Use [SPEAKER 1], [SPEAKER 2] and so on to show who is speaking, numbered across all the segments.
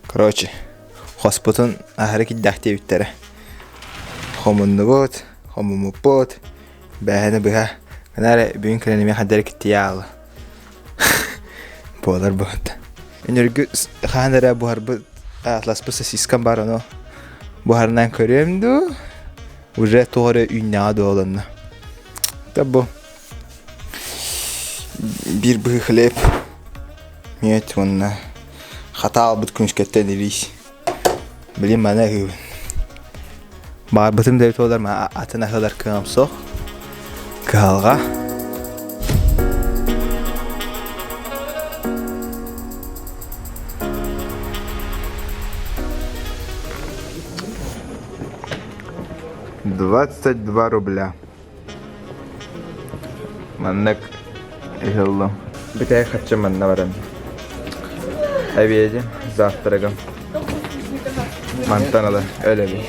[SPEAKER 1] Короче, хоспутун ахарки дахте биттере. Хомуннубут, хомумупут, бәһәне быга. Канаре бүгүн кенеме хаддар китиял. Болар бот. Энерги ханара бухар бу атлас бу сискан бар аны. Бухарнан көрөмдү. Уже торе үйнады оланна. Табу. Bir bığı хлеб. Мет онна. Хата албыт күншкеттен ирис. Билим мана ху. Бар бытым деп толар ма атына хылар кымсох. Калга. $22 Маннак Эхелло. Битая хатча манна барам. Авиеди завтрагам. Мантанада öyle bir.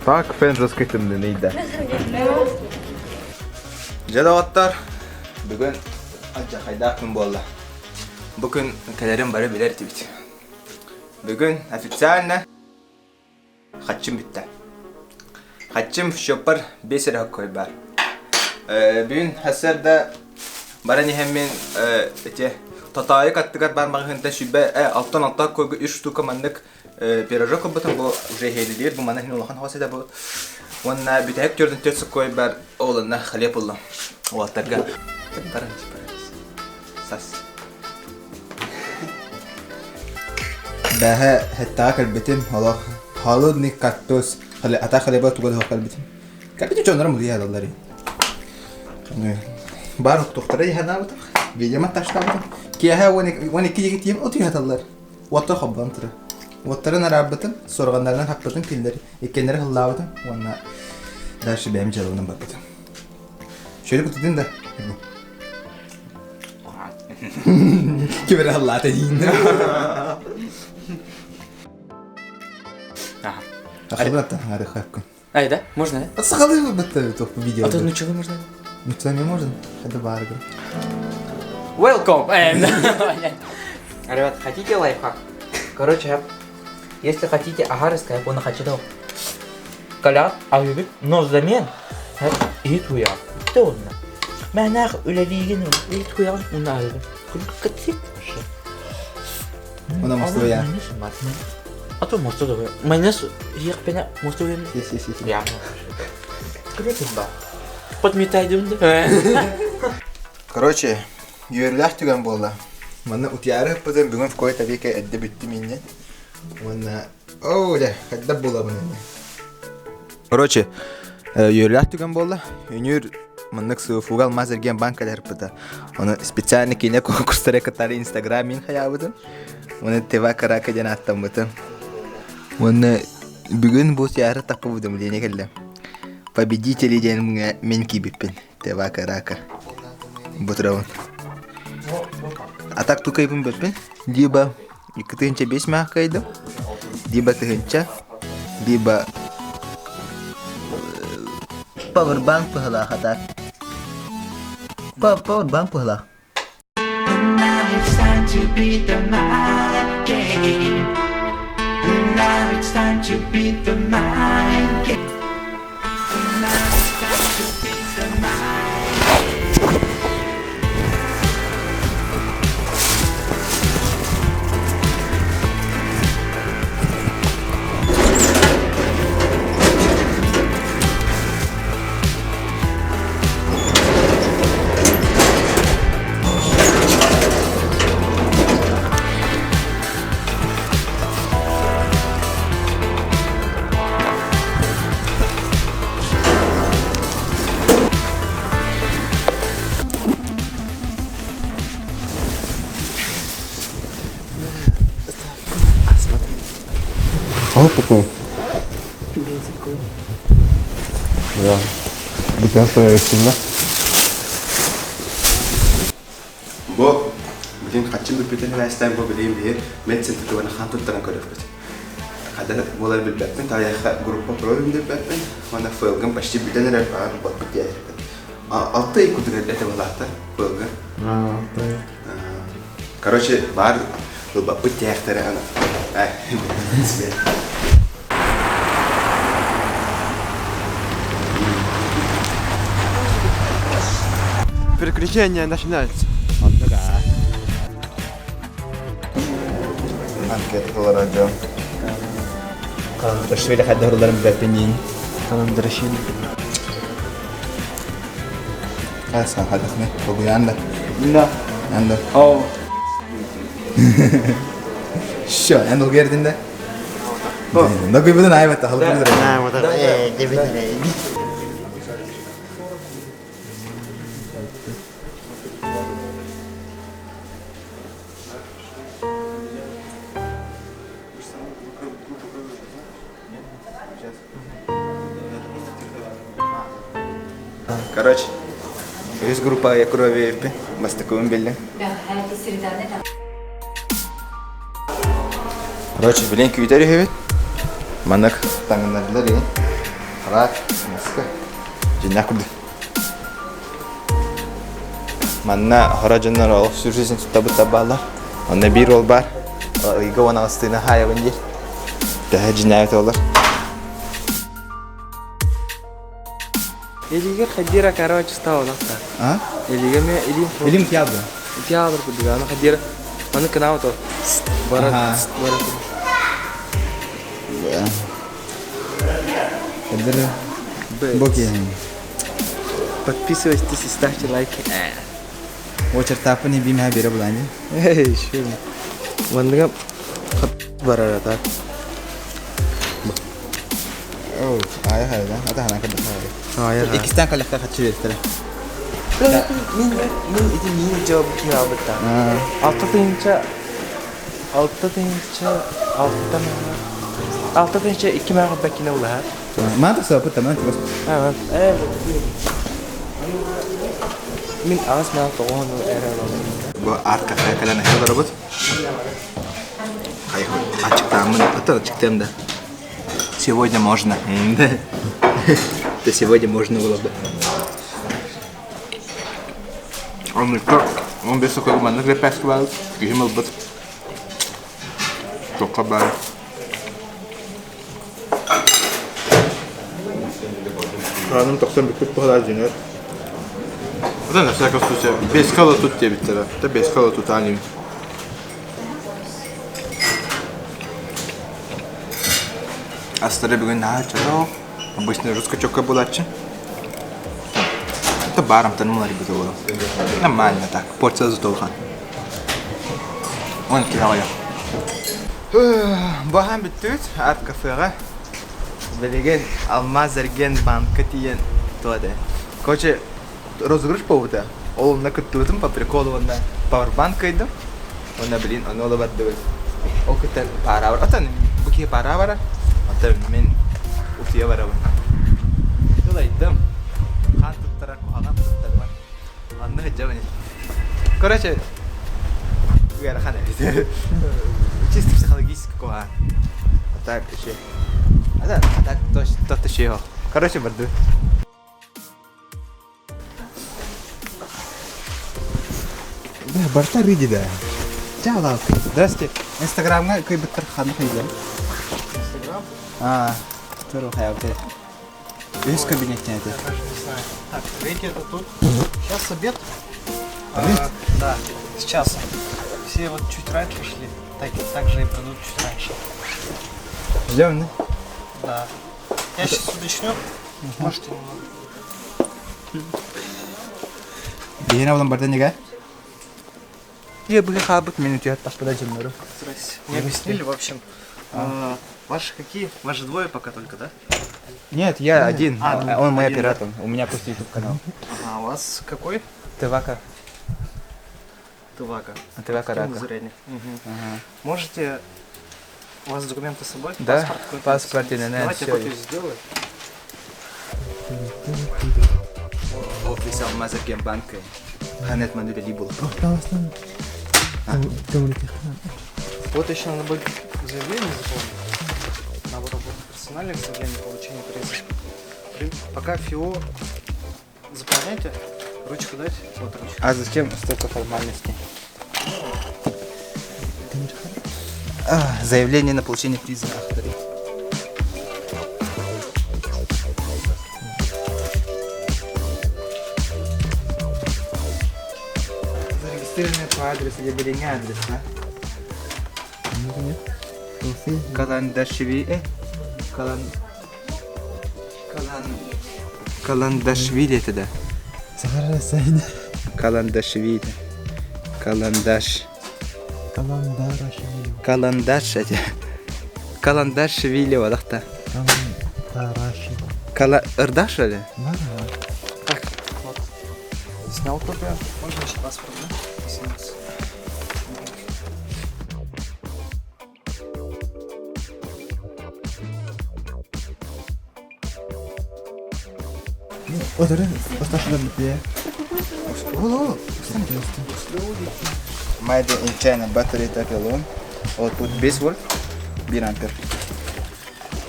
[SPEAKER 1] Bak fen zaskıtımdı neydi? Jadavatlar. Bugün acı haydakım bolla. Bugün kalerim bari bilir tibit. Bugün официально хатчым bitti. Хатчым şopar 5 lira koy bar. Bugün hasarda barani hemen Татайы каттыгар бармагында шүбе алтан алтак койгы 3 штука маннык пирожок бутан бу уже хелилер бу манахин улахан хасыда бу онна битек көрдүн төсүк кой бар олунна хлеб улла олаттарга таранчы сас баха хатта калбетим хала халудни кактус хала ата хлеба тугал хакалбетим капити чондар мурия даллары бар доктора яхана видимо таштабы كيها وين كي جيت يم أطيها تلار وطر خبان ترى وطر أنا رابطن سرقنا حبتن كيلر يكنره الله وتن وانا داش بيعمل جلونا بابتن شو اللي كنت تدين ده كبر الله تجين أخبرنا هذا خافكم
[SPEAKER 2] أي ده можно
[SPEAKER 1] بس خليه بتوقف فيديو
[SPEAKER 2] а тут ничего можно
[SPEAKER 1] ничего не можно это барга
[SPEAKER 2] Welcome! Ребят, хотите лайфхак? Короче, если хотите агарская, он хочу. Коля, агибик, но замен. И туя. Тонна. Манах улевиген, и туя, унагиб. Катик.
[SPEAKER 1] Она мостоя.
[SPEAKER 2] А то мостовая. Майонез, я пеня мостовая.
[SPEAKER 1] Си.
[SPEAKER 2] Я. Куда ба? Подметай дунда.
[SPEAKER 1] Короче, يرلح تجمع والله. وانا وتعرف بدل بيكون في كويت أبيك أدبت مني. وانا ده خدب والله مني. Короче, يرلح تجمع والله. ينير منك سوفوغال مازر جيم بانك ده ربطة. وانا специально كيني كورسرة كتاري إنستغرام مين خيا بدن. وانا تبا كراك جنات تمتن. وانا بيكون بوس يعرف تقبل بدم ليني كله. Победители день мен кибипин. Тева карака. Бутраун. А так тука ипин бепин. Либо икатынча бес мягкайда. Либо тыгынча. Либо пауэрбанк пыгала хатак. Пауэрбанк пыгала. Now it's time to beat the mind game. Now it's time to beat the mind game.
[SPEAKER 3] Опытный. Да. Бутенство сильно.
[SPEAKER 1] Bu bugün kaçı почти بيبتدي ناس تايم بقولين بيه من سنت تو أنا خانت التران كده بس هذا ولا بالباتن تاعي جروب بروجرام بالباتن وأنا فوقهم почти بيبتدي نرفع البط بتاعي أعطي كنت قلت ولا حتى فوقهم
[SPEAKER 3] طيب.
[SPEAKER 1] короче بعد البط بتاعي اختار أنا بالنسبة لي
[SPEAKER 4] Приключения начинаются.
[SPEAKER 1] Анкет Колорадо. Ташвили хадда хурларым бәпенин.
[SPEAKER 4] Каландрашин.
[SPEAKER 1] Асан хадахны. Богу янда.
[SPEAKER 4] Да.
[SPEAKER 1] Янда.
[SPEAKER 4] О.
[SPEAKER 1] Шо, янда гердинде? Да кой буден айбатта халкы бидер. Короче, есть группа я крови с таким белым. Короче, блин, квитери хевит. Манак там на длари. Рак, маска. Жинак куды. Манна хараджаннар ол всю жизнь табалар. Он бир ол бар. Иго ана астына хая вендир. Да жинак олар.
[SPEAKER 4] Элигер хадира короче стал ласта.
[SPEAKER 1] А?
[SPEAKER 4] Элигер меня
[SPEAKER 1] Илим кябда.
[SPEAKER 4] Театр подбегал, она хадира. Она канал то.
[SPEAKER 1] Ага. Кадыр. Боки.
[SPEAKER 4] Подписывайтесь и ставьте лайки.
[SPEAKER 1] Очер тапыны бимә бере буланы.
[SPEAKER 4] Эй, шо. Вандыга барара так.
[SPEAKER 1] Оу, ая хайда. Ата хана кадыр.
[SPEAKER 4] Ая.
[SPEAKER 1] Икистан калакка хатчы бердер.
[SPEAKER 4] Мен эти мини жауап ким албытта. Алты тыйынча 2 мәргә бәкине була.
[SPEAKER 1] Мантык сапы таман тибас.
[SPEAKER 4] Мен аз мә тоғон эре
[SPEAKER 1] Бу арка калана хәле робот. Хайхо, ачыктамын, ата ачыктамда. Сегодня можно. Да сегодня можно было бы. Он без такого манна грепесквал, гимел бат. Токабай. Hanım toksan bir kut bahar dinler. Da na всяком случае без кала тут тебе тогда. Да без кала тут аним. Астаре бүгін начало. Обычно русскачокка булачы. Это баром танымлар бит олар. Нормально так. Порция зутолхан. Он кирая. Бахан биттүт арт кафега. Белеген алмаз эрген банка тиен тоде. Короче, розыгрыш повода. Ол на кыттым по приколу на пауэрбанк кайдым. Она, блин, оно лабат дебет. Ол кыттан пара бар. Атан буки пара бар. Атан мен утия бар. Тулайдым. Хан туттарак калам туттарман. Анда жабани. Короче, гэр хана. Чисто психологически коа. Так еще. А так то еще. Короче, барды. Да, барта рыди да. Чао, здравствуйте. Инстаграм кай баттар хана хайда. Инстаграм? Второй хайда. Есть кабинет это.
[SPEAKER 5] Так, видите, это тут. Сейчас обед.
[SPEAKER 1] Обед?
[SPEAKER 5] Да, сейчас. Все вот чуть раньше шли, так же и придут чуть раньше.
[SPEAKER 1] Ждем, да?
[SPEAKER 5] Да. Я сейчас удочню. Можете немного.
[SPEAKER 1] Бейна olan barda нега?
[SPEAKER 4] Я бы хабык минут я так подожди нору.
[SPEAKER 5] Здрасте. Не объяснили, в общем. Ваши какие? Ваши двое пока только, да?
[SPEAKER 1] Нет, я один. Он мой
[SPEAKER 5] один,
[SPEAKER 1] оператор. У меня просто YouTube канал.
[SPEAKER 5] Ага, у вас какой?
[SPEAKER 1] ТВК.
[SPEAKER 5] Тывака.
[SPEAKER 1] ТВК Рака.
[SPEAKER 5] Зрение. Можете... У вас документы с собой?
[SPEAKER 1] Да,
[SPEAKER 5] Паспорт какой-то?
[SPEAKER 1] паспорт,
[SPEAKER 5] Давайте
[SPEAKER 1] всё
[SPEAKER 5] копию
[SPEAKER 1] есть.
[SPEAKER 5] сделаю.
[SPEAKER 1] Офис алмаз эрген банкы. Ханет манды ли был.
[SPEAKER 5] Вот еще надо будет заявление заполнить. Набор работы персональных заявлений, получение приза. Пока ФИО заполняйте, ручку дать, вот ручка.
[SPEAKER 2] А зачем столько формальностей? Заявление на получение приза авторы. Зарегистрированные по адресу или береги адрес, да? Каландашвили. Каландашвили это да. Каландашвили. Каландаш. Каландаш это. Каландашвили вадахта. Ырдаш или?
[SPEAKER 5] Так, вот. Снял копию. Можно еще паспорт, да? СМС.
[SPEAKER 2] Made in China battery type alone. Output 5 вольт, 1 ампер.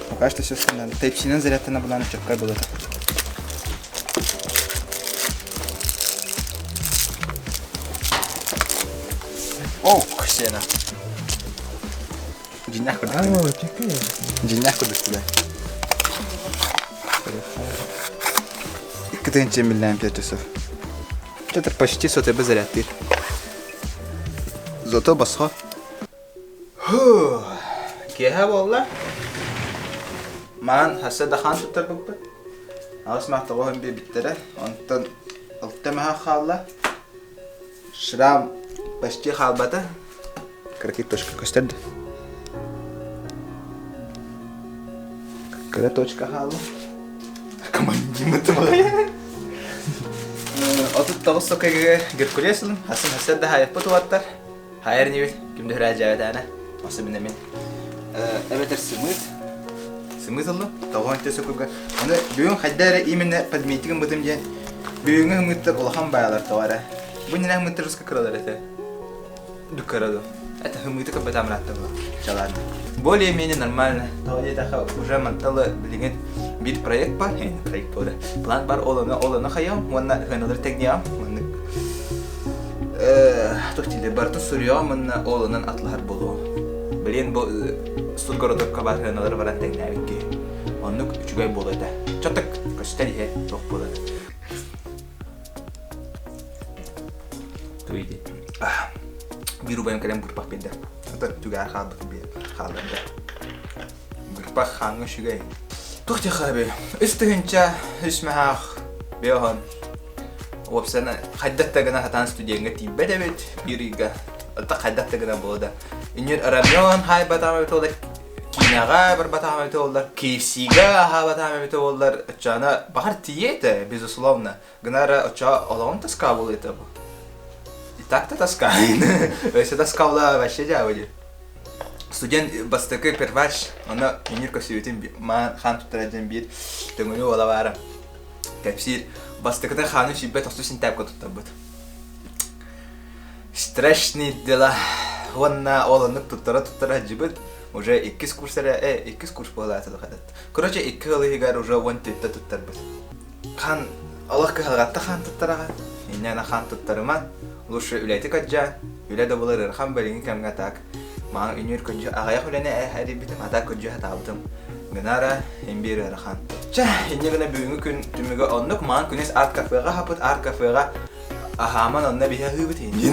[SPEAKER 2] Пока что все стандартно. Type-C зарядка на банане четко было. О, сена. Денег куда? Денег куда сюда? Кто-то 5 часов. Это почти сотый бы зарядки. Зато басха. Кеха والله. Ман хасса дахан туттар бубба. Асма тагын би биттере. Антон алтамаха халла. Шрам почти халбата. Какие точка костад. Какая точка халла? Командим это было. Отут тавссокеге Геркулесл хассан да хаяп потуаттар. Хайр нивил кимде раажаат ана. Асмина мен. Эветер сымыт аллы. Таван тесокуга. Аны бүгүн хаддара именно подметигин бутым же. Бүгүн мыттар улахан байлар тавара. Бу нена мыттар руска кыралар эте. Дукарадо. Это хымыты кабы тамраттар. Чалады. Более-менее нормально. Тавали таха уже манталы билген bir proyekt var, proyekt var. Plan var, olanı hayam, ona hanadır tekniyam, ona tohtile bartu suriyam, ona olanın atlar bolu. Bilen bu Stuttgart'ta kabar hanadır varan tekniyam ki, onun üçügay bolu da. Çatak kaçtari he, çok bolu. Tuydi. Bir rubayım kalem gurpak bende. Hatta tügay kaldı bir kaldı. Gurpak hangi şugay. Тухти хаби. Истигинча исмахах бехан. Вопсана хаддаттагана хатан студиянга тиббедебит бирига. Алта хаддаттагана болда. Инер арамён хай батамы толда. Кинага бір батамы толдар. KFC-га ха батамы толдар. Чана бахар тиете, безусловно. Гнара оча алон таска бол это. И так-то таска. Если таскавла вообще дяволи. Студент бастакы первач, она инирка сүйетин ман хан туттараджан бир төңүнү ола бара. Капсир бастакыда хану шибет остусин тапка туттабыт. Страшные дела. Ванна оланык туттара жибет. Уже 2 курсара, 2 курс была это хадат. Короче, 2 лыгар уже вон тетта туттарбыт. Хан Аллах кахалгатта хан туттарага. Инна хан туттарыман. Лучше үләйте каджа. Үләдә булыр хан белин кемгә так. Ман инер көҗә агая хөләне хәди битем ата көҗә табытым. Гынара имбир рахан. Ча, инне гына бүгүнкү күн түмөгө оннук ман күнес арт кафега хапыт арт кафега ахаман онна бия хыбыт инде.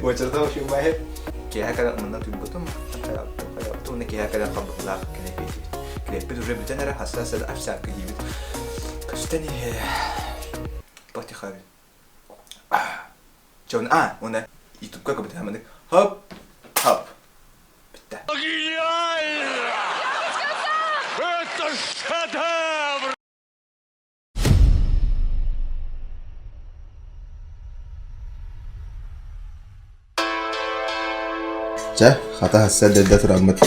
[SPEAKER 2] Вочерда ошо май. Кея када мындан түбүтүм. Туны кея када кабытлар келепет. Келепет уже бүтенер хассаса афса кыйбит. Кыстани потихаби. Чон она ютубка кабыт хаманы. Хоп. Хоп. Bitti.
[SPEAKER 6] Это шедевр!
[SPEAKER 1] جا خطا هالسد الدتر عمت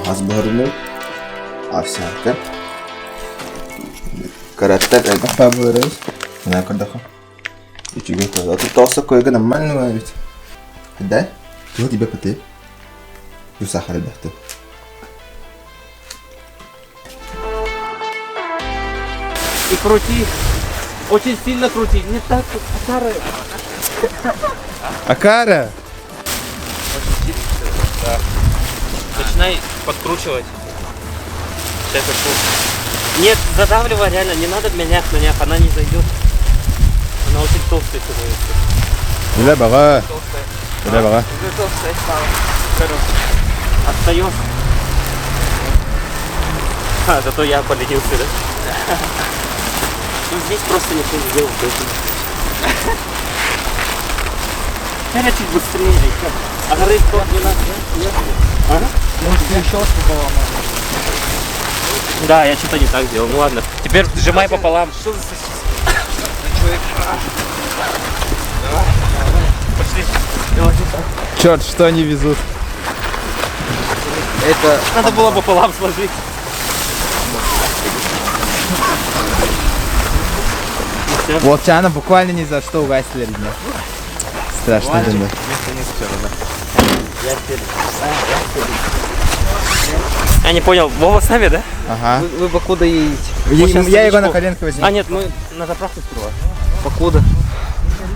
[SPEAKER 1] هزبهرلو عفسانك كرتب القفا بوريس هناك الدخل Ичиге кое. А тут толса койга нормально ведь. Да? Ну тебе поты. Ну сахар да.
[SPEAKER 2] И крути. Очень сильно крути. Не так, Акара.
[SPEAKER 1] Акара!
[SPEAKER 2] Начинай подкручивать. Сейчас нет, задавливай реально, не надо менять на нях, она не зайдет. Она очень толстая становится.
[SPEAKER 1] Иля бага. Иля бага.
[SPEAKER 2] Уже толстая стала. Отстаешь. Зато я поленился, да? Ну здесь просто ничего не делал. Я чуть быстрее. А горы 112, Ага.
[SPEAKER 5] Может, еще что-то
[SPEAKER 2] Да, я что-то не так сделал. Ну ладно. Теперь сжимай пополам.
[SPEAKER 5] Что за сосиски?
[SPEAKER 2] Пошли.
[SPEAKER 1] Черт, что они везут? Это...
[SPEAKER 2] Надо было пополам сложить.
[SPEAKER 1] Волчана буквально ни за что угасили меня. Страшно, да.
[SPEAKER 2] Я не понял, Вова с нами, да?
[SPEAKER 1] Ага.
[SPEAKER 2] Вы покуда едете?
[SPEAKER 1] Я его на коленке возьму.
[SPEAKER 2] А нет, мы на заправку сперва. Покуда?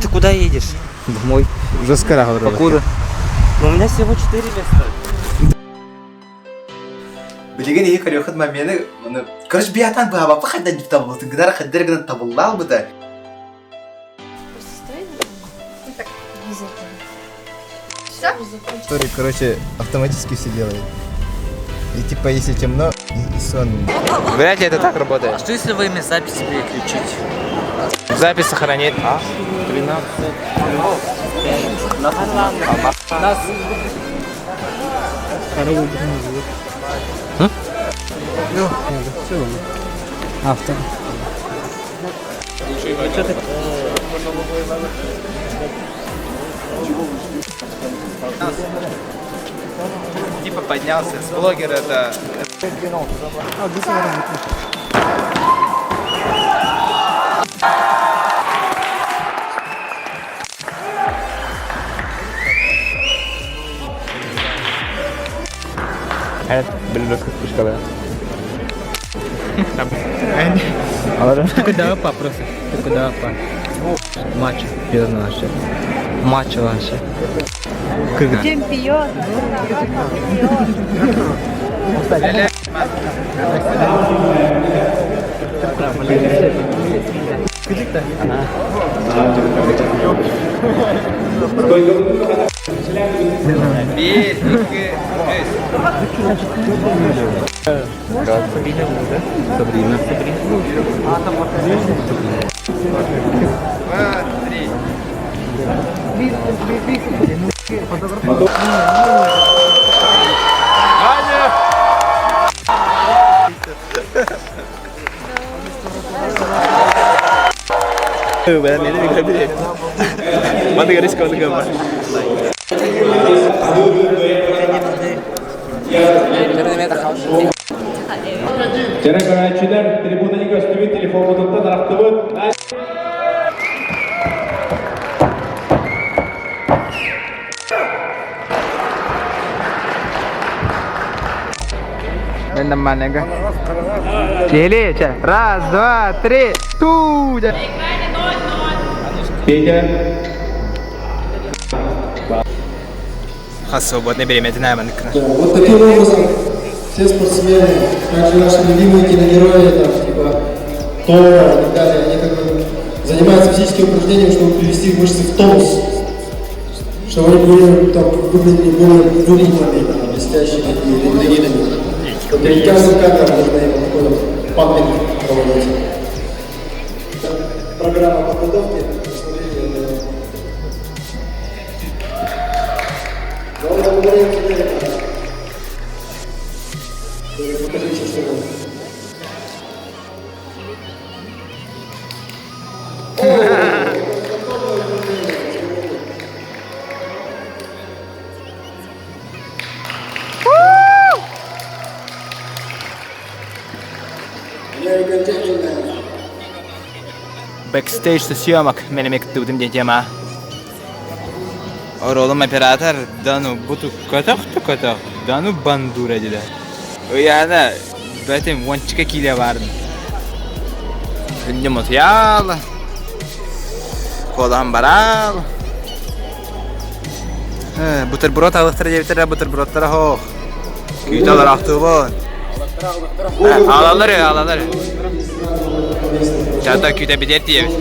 [SPEAKER 2] Ты куда едешь?
[SPEAKER 1] Домой. Уже скоро говорю.
[SPEAKER 2] Покуда? Но у меня всего 4 места.
[SPEAKER 1] Билеген iyi karıyor meni. Короче, биятан баба пахадан дип табылды. Гдар хаддер гдан табылал бы да. Который, короче, автоматически все делает. И типа, если темно, и сон. Вряд ли это так работает.
[SPEAKER 2] А что если во имя записи переключить?
[SPEAKER 1] Запись сохранит.
[SPEAKER 2] 13. Нас.
[SPEAKER 5] Автор.
[SPEAKER 1] Типа поднялся. С блогера это... Evet, belli kırpmış kalıyor.
[SPEAKER 5] Ты куда apa просто? Ты куда apa? Матч. Серьезно вообще. Матч вообще.
[SPEAKER 7] Чемпион.
[SPEAKER 1] Bir, iki, Ben ne demek bilmiyorum. Bana garis kaldı galiba.
[SPEAKER 8] Жана көрәчілер трибунаның көстігі телефон бұтықты нарақтыбыт.
[SPEAKER 5] Ben нормально. Челеча. Раз, два, три. Тудя.
[SPEAKER 8] Петя.
[SPEAKER 1] Свободное время, это наверное.
[SPEAKER 9] Вот таким образом все спортсмены, также наши любимые киногерои, там, типа Тора и так далее, они как бы занимаются физическими упражнениями, чтобы привести мышцы в тонус, чтобы они были, там, выглядели более выигранными, там, блестящими и рентгенами. Вот перед каждым кадром нужно им такой вот пампинг проводить. Программа подготовки. Покажите, что это. American gentlemen,
[SPEAKER 1] Backstage съемок менемек тудым детема. Оролым оператор, дану буту катах, дану бандура диде. Уяна, бәтем вончика киле бардым. Күнде мутял. Колам барал. Бутерброд алыктыр дебитер, бутербродтар хох. Күйталар актыбын. Алалар. Чата күйтә бидет диебез.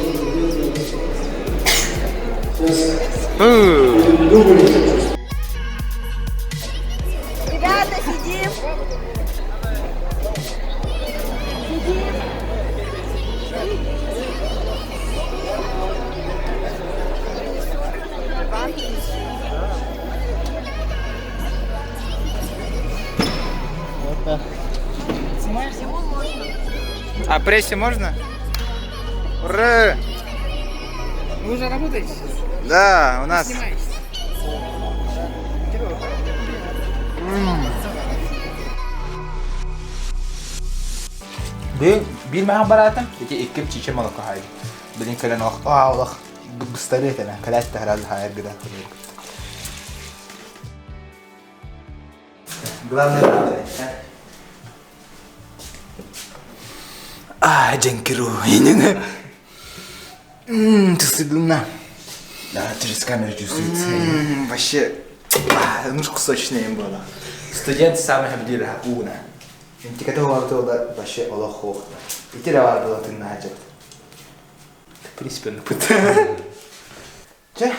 [SPEAKER 7] Ребята, сидим.
[SPEAKER 1] А прессе можно? Ура!
[SPEAKER 5] Вы уже работаете?
[SPEAKER 1] Да, у нас. Bir mehan baratım. İki çiçek malıkı hayır. Bilin kalen o Allah bıstırıyor ana. Kalat herhalde hayır gıda. Главное. Дженкиру. Ты стыдно. Да, через камеру чувствуется. Вообще, ну ж кусочные им было. Студент самый обдир уна. Инти которого было вообще олохох. И тирава было ты наджет. В принципе, ну пut. Че?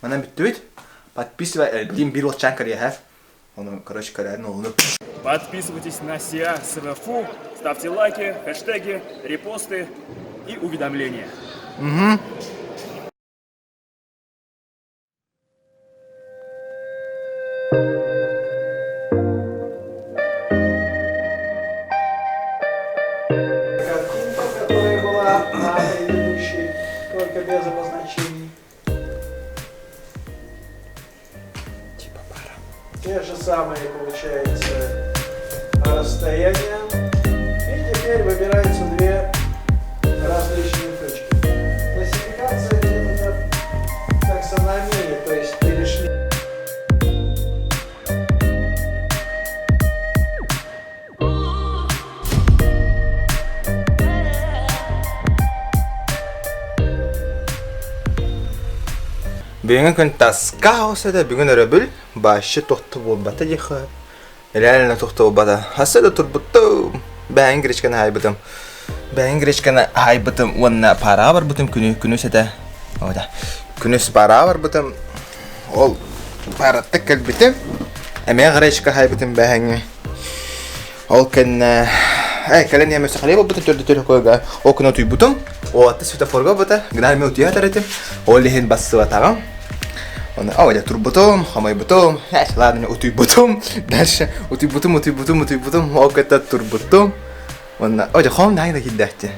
[SPEAKER 1] Она битует? Подписывай, блин, бирл чанкар я have. Он, короче, ну.
[SPEAKER 10] Подписывайтесь на СИА СВФУ, ставьте лайки, хэштеги, репосты и уведомления.
[SPEAKER 1] Угу.
[SPEAKER 5] Картинка, которая была на предыдущей, только без обозначений.
[SPEAKER 1] Типа пара.
[SPEAKER 5] Те же самые, получается, расстояния. И теперь выбираются две различные точки. Классификация методов таксономии, то есть перешли.
[SPEAKER 1] Бүгін күн тасқа olsa da бүгін өрөбіл башы тоқты болбата дегі. Реально тоқты болбата. Асы да тұрбыттым. Бәйін гречканы айбытым. Бәйін гречканы айбытым. Онна пара бар бұтым күні сәді. Ода. Күніс пара бар бұтым. Ол паратты кәлбітім. Әме гречка айбытым бәйінгі. Ол кән... Кәлен емесі қалай бұл бұтым түрді қойға. Ол күн отуй бұтым. О атты светофорға бұта. Гнарме отуя таратым. Ол лехен басы батағам. Я турбутом, хамай бутом, ладно, утуй бутом, дальше утуй бутом, оката турбутом. Я хом найда кидахте.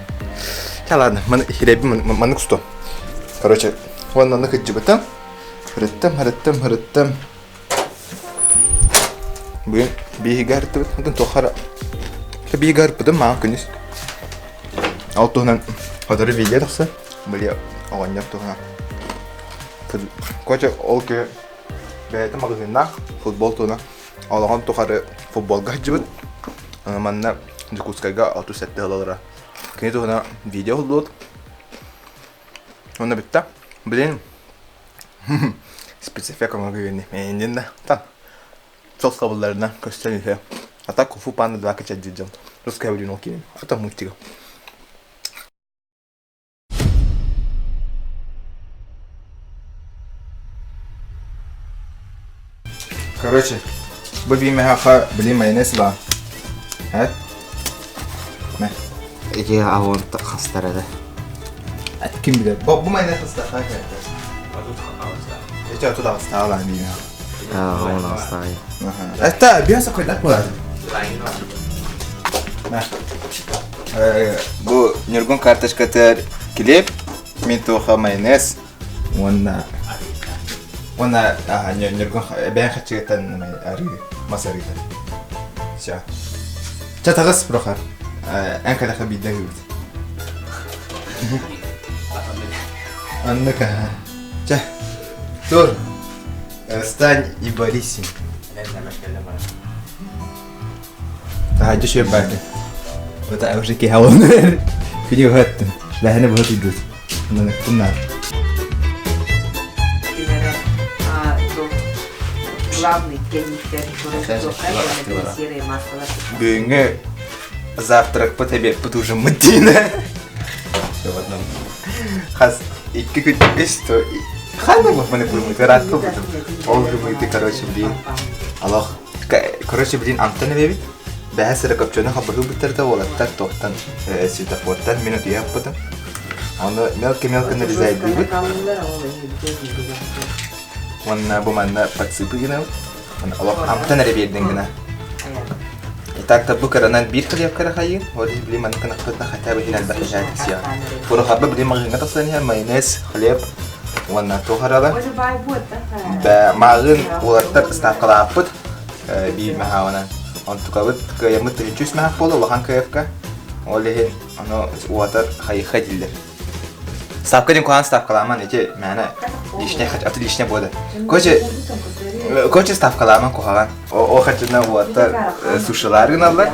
[SPEAKER 1] Ладно, хиреби мануксто. Короче, он на хиджи бутом. Хреттам. Бүгін бейгар тұбыт, одан тоқара. Бейгар бұдым маған күніз. Ал тұғынан қадары видео тақса, біле оғандар тұғынан. Короче, ол ке бәйті магазинна футбол туына алған тұқары футболға жібіт. Манна Джекускайға 6 сәтті ғалалыра. Кені тұғына видео ғылдылыд. Оны бітті. Білен специфика магазинне. Менден да. Тан. Сол қабылдарына көстелі. Ата Кунфу Панда 2 качать дедем. Русская блин окинем. Ата мультика. Короче, баби меха блин майонез ла. Мә.
[SPEAKER 2] Иди авон хастарада.
[SPEAKER 1] Ким билер? Бу майонез хастар. Я туда оставила меня.
[SPEAKER 2] Он оставил.
[SPEAKER 1] Это биоса койдак болады. Бу нургун карточкатар килеп, мен тоха майонез. Она нургун бән хачигатан ари масаригатан. Все. Чатагас прохар. Анкада хабидда гүрд. Анна-ка. Ча. Тур. Стань и борись. Тахаджу шебаки. Вот а уже кихаун. Кини хаттын. Лахана бахат идут. Нана тунар.
[SPEAKER 7] Главный серые масла.
[SPEAKER 1] Бүгінгі завтрак по тебе потуже мытина. Все в одном. Хас, икки күт исто. Хана бах маны пурмыты ратты бутым. Ол жумыты, короче, блин. Аллах. Короче, блин, амтаны бебит. Бәһәсірі көпчөні хабыру бітірді олаттар тоқтан светофорттан минут еп бутым. Оны мелко-мелко нарезает бебит. Ванна буманна подсыпы гына. Аллах, амтаны ребедден гына. Так-то букаранан бир хлеб карахайын. Вот блин, man kan хоть хотя бы хинал бахажат сия. Фуро хабба блин магин гатасани майонез, хлеб, ванна тухарала. Ба магин улаттар стакалаппыт. Би махавана. Он тукавыт каямыт чус мах полу лахан каевка. Олехин ано уатар хайхадиллер. Ставкадин куан ставкаламан эти мана лишне хат аты лишне бода. Коче ставкаламан кухаган. О хатына уатар сушилар гыналар.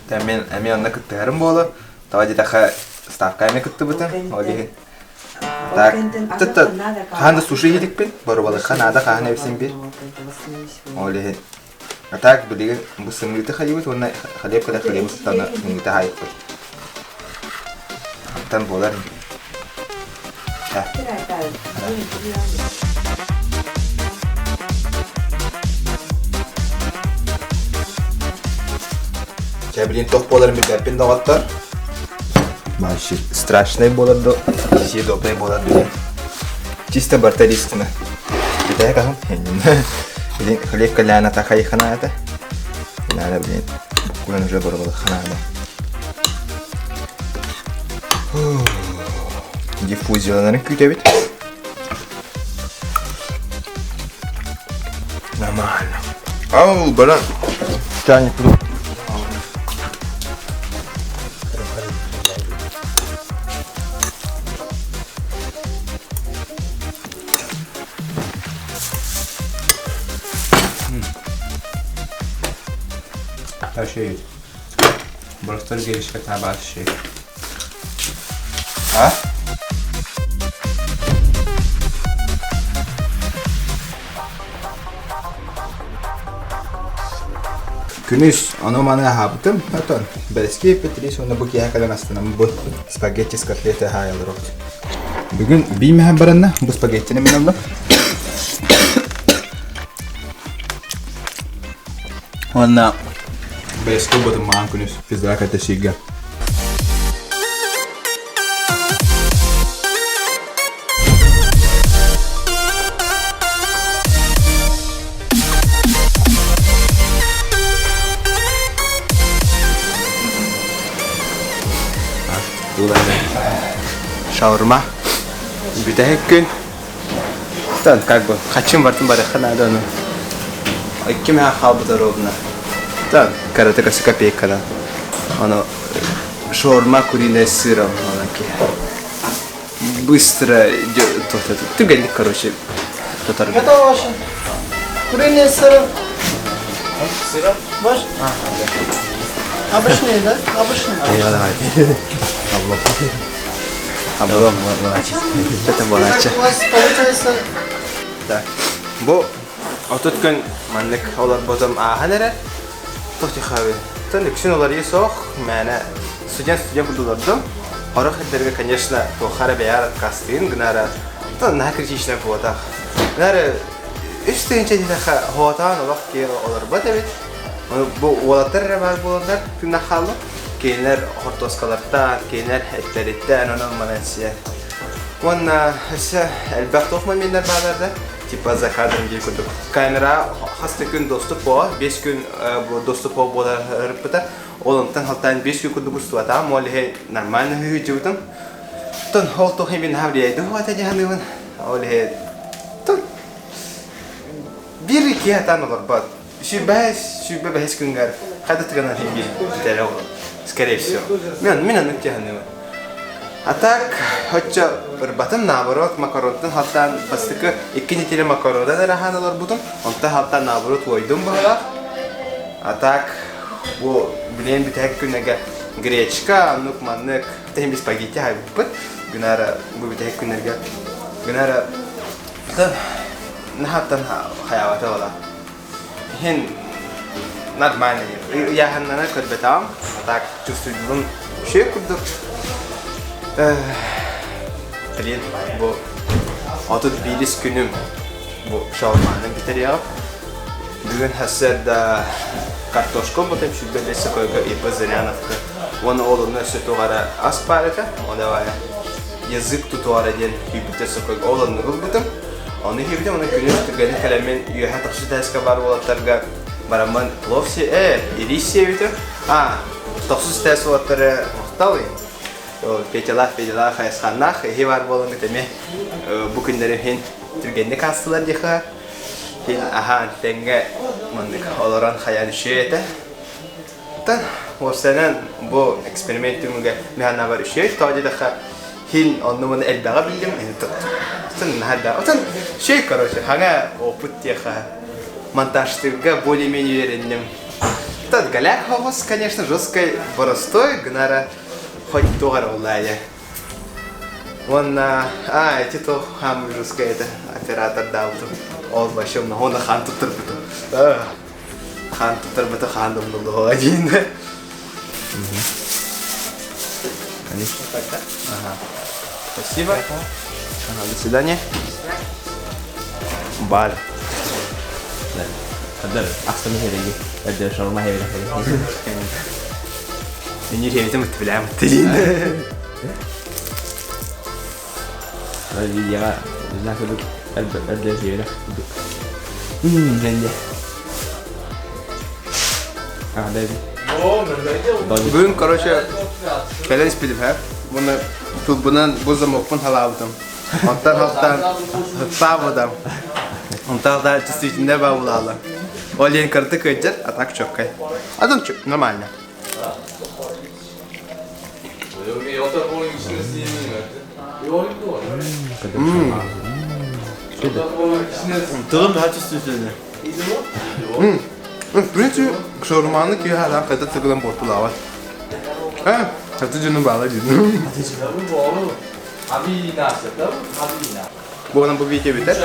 [SPEAKER 1] Мен онна кыттырым болу. Тавади таха ставками кытты бутын. Олехин. Так, тытты ханда суши едик бен. Борбалы ханада хана бисен бир. Олехин. А так, блин, бусымыты хайбыт, онна хлеб када хлеб тана мыты хайбыт. Тан болар. Блин, топ болар ми бепин даваттар. Маши страшный болар до, си добрый болар до. Чисто бартаристина. Питая кахам? Блин, хлеб каляна та хайхана это. Надо, блин, буквально уже борвал ханада. Диффузию, наверное, кютевит. Нормально. Ау, баран. Тянет туда. Şey, burası gelişme tabağı şey. Ha? Күнүс аны мана хабытым, атон. Бәлеске петрис оны бу кия калан астынан бу спагетти с котлеты хайылыр. Бүгүн бийме баранна бу спагеттини мен алдым. Онна Бәлеске бутым маған күнүс пизда ката шига. Шаурма. Битая күн. Тан как бы хачим бартын барахана даны. Айким ха хабыта ровна. Тан карате касы копейкада. Оно шаурма куриная с сыром, онаки. Быстро идет то. Ты гонит, короче.
[SPEAKER 5] Это ваше. Куриная с сыром. Сыром? Ваш? Обычные, да? Обычные.
[SPEAKER 1] Облом, молодец. Это молодец.
[SPEAKER 5] У вас получается...
[SPEAKER 1] Да. Бо, а тут көн маннык олар ботом аханера. Тохти хавы. Тон икшин олар есох, мәна студент будулардым. Хорох хеттерге, конечно, то харабияр кастын гнара. Тон на критична бота. Гнара үстенче диха хотан олар ке олар ботабит. Бу олаттар бар боландар күнна халы. Кейнер хортоскаларта, кейнер хеттериттен onun manasya. Ванна хәсә әлбәттә миннәр бадарда. Типа заказым ди кудык. Камера хасты күн доступ бо, 5 күн бу доступ бо болар рыпта. Олонтан халтан 5 күн кудык устата, моле нормально хүйҗүтем. Тон холто хемин хавриайды, хата җаһаннын. Оле тон бир ике атан олар бат. Шүбә бәһис күнгәр. Хәдә тигән хемин тәрәү. Скорее всего. Мен нук җаһаннын. А так, хотя батым наоборот макаронтан хаттан бастыкы 2 неделя макарондан раханалар бутум. Онта хаттан наоборот ойдум бала. А так, бу билен битек күнеге гречка, анук маннык, тем без спагетти хайбыт. Гүнара бу битек күнеге. Гүнара нахаттан хаявата бала. Хин нормально. Я ханнана көрбетам. Так, чувствую, şey kurduk. Блин, bu 31 günüm bu şalmanın bitiriyor. Bugün hasırda kartoşka buldum şu gölesi koyga ipi zıryanıfkı. Onu oğlunun sütü oğara az parıka. Onda var ya yazık tutu oğara diyen hibitesi koyga oğlunun buldum. Onu hibitim, onu günün tügeni kalemin yuha takşı teska var olatlarga baraman plovsi, iris sevitim. Takşı teska olatları muhtavi. Петелах, хайсханах, хивар болон гитеме. Bu günleri hin Türkiye'de kastılar diye. Hin aha tenge mandık olaran hayal şeyde. Tan o senen bu eksperimentimge mehana var şey. Tacı da hin onunla elbaga bildim. Tan hada. Tan şey короче, hanga oput diye. Монтажтырга более-менее öğrendim. Тот голяк хавос, конечно, жесткой, боростой, гнара. Хоть тугар улая. Вон эти то хам жесткая это оператор дал то. Ол башым на он хан тутыр бит. Хан тутыр бит хандым было один. Конечно, так. Ага. Спасибо. До свидания. Бар.
[SPEAKER 3] Ada aslında heregi. Ada şorma heregi.
[SPEAKER 1] Beni reymetim bilen mutluyum.
[SPEAKER 3] Hadi ya, nakulu ada sih lah. Bence. Ada bir.
[SPEAKER 1] Bugün короче keleniz bilip hep. Bundan bu zamokun halavdım. Ondan sağladım. Ondan da действительно баулала. Олень карты кайдер, а так чокай. А там чок, нормально. Тылым daha чувствительный. В принципе, шаурманы ки hala кайда тыгылам бортулава. Хаты жөнү бала жөнү. Было бы видео битер.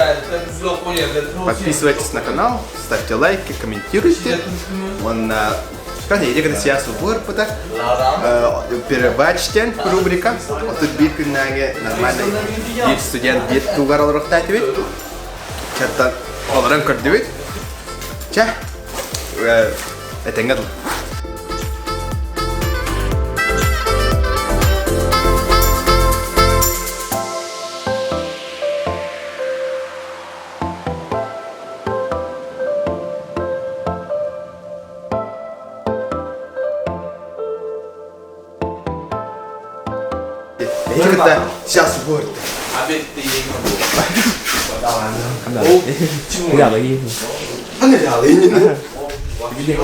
[SPEAKER 1] Подписывайтесь на канал, ставьте лайки, комментируйте. Он канале сейчас убор потак. Перебачтен рубрика. Тут бир күннәге нормальный бир студент бир тугар алырак тәтибит. Чаттан алыран көрдүбит. Ча. Этеңгәл. Это сейчас будет.
[SPEAKER 3] Tidak lagi.
[SPEAKER 1] Mana dah ini?